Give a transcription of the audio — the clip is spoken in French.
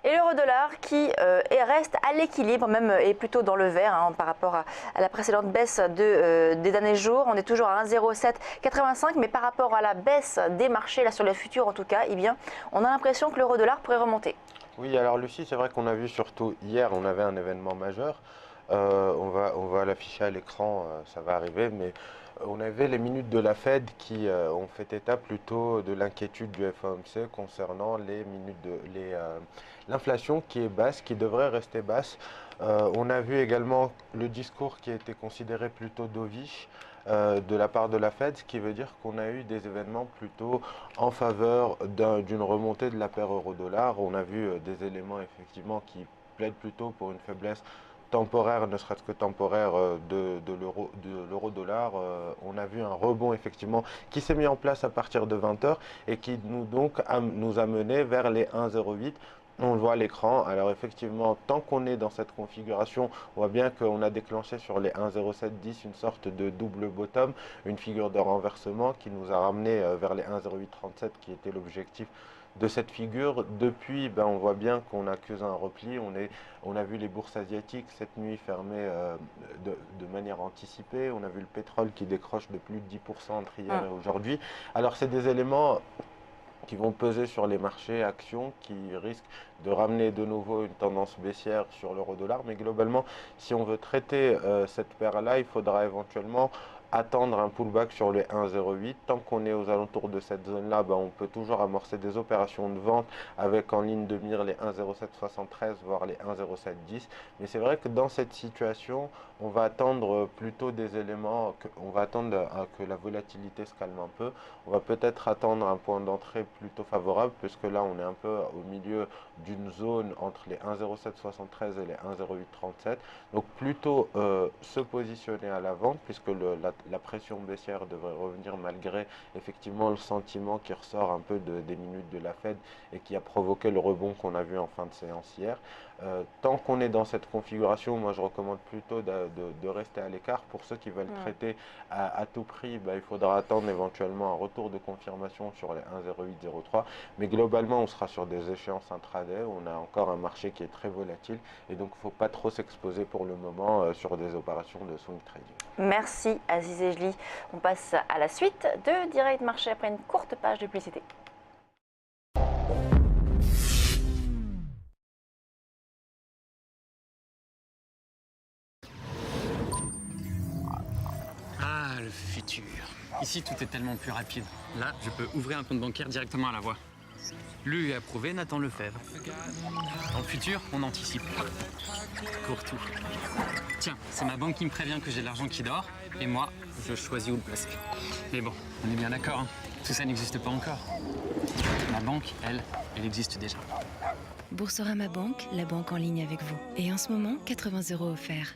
Et l'euro-dollar qui reste à l'équilibre, même est plutôt dans le vert par rapport à la précédente baisse des derniers jours. On est toujours à 1,0785, mais par rapport à la baisse des marchés, là sur les futurs en tout cas, eh bien, on a l'impression que l'euro-dollar pourrait remonter. Oui, alors Lucie, c'est vrai qu'on a vu surtout hier, on avait un événement majeur. On va l'afficher à l'écran, ça va arriver, mais on avait les minutes de la Fed qui ont fait état plutôt de l'inquiétude du FOMC concernant l'inflation qui est basse, qui devrait rester basse. On a vu également le discours qui a été considéré plutôt dovish de la part de la Fed, ce qui veut dire qu'on a eu des événements plutôt en faveur d'une remontée de la paire euro-dollar. On a vu des éléments effectivement qui plaident plutôt pour une faiblesse temporaire, ne serait-ce que temporaire, de l'euro-dollar. On a vu un rebond effectivement qui s'est mis en place à partir de 20 h et qui nous a mené vers les 1,08. On le voit à l'écran. Alors effectivement, tant qu'on est dans cette configuration, on voit bien qu'on a déclenché sur les 1,0710 une sorte de double bottom, une figure de renversement qui nous a ramené vers les 1,0837 qui était l'objectif de cette figure. Depuis, on voit bien qu'on accuse un repli. On a vu les bourses asiatiques cette nuit fermées de manière anticipée. On a vu le pétrole qui décroche de plus de 10% entre hier et aujourd'hui. Alors c'est des éléments qui vont peser sur les marchés actions, qui risquent de ramener de nouveau une tendance baissière sur l'euro-dollar. Mais globalement, si on veut traiter cette paire-là, il faudra éventuellement attendre un pullback sur les 1,08. Tant qu'on est aux alentours de cette zone-là, on peut toujours amorcer des opérations de vente avec en ligne de mire les 1,0773, voire les 1,0710. Mais c'est vrai que dans cette situation, on va attendre plutôt des éléments, on va attendre que la volatilité se calme un peu. On va peut-être attendre un point d'entrée plutôt favorable, puisque là, on est un peu au milieu d'une zone entre les 1,0773 et les 1,0837. Donc plutôt se positionner à la vente, puisque la pression baissière devrait revenir malgré effectivement le sentiment qui ressort un peu des minutes de la Fed et qui a provoqué le rebond qu'on a vu en fin de séance hier. Tant qu'on est dans cette configuration, moi je recommande plutôt de rester à l'écart. Pour ceux qui veulent traiter à tout prix, il faudra attendre éventuellement un retour de confirmation sur les 1,0803. Mais globalement, on sera sur des échéances intraday. On a encore un marché qui est très volatile et donc il ne faut pas trop s'exposer pour le moment sur des opérations de swing trading. Merci Aziz Ejli. On passe à la suite de Direct Marché après une courte page de publicité. Ah, le futur. Ici, tout est tellement plus rapide. Là, je peux ouvrir un compte bancaire directement à la voix. Lu et approuvé, Nathan Lefebvre. Dans le futur, on anticipe. Pour tout. Tiens, c'est ma banque qui me prévient que j'ai de l'argent qui dort, et moi, je choisis où le placer. Mais bon, on est bien d'accord, tout ça n'existe pas encore. Ma banque, elle existe déjà. Boursorama Banque, la banque en ligne avec vous. Et en ce moment, 80 € offerts.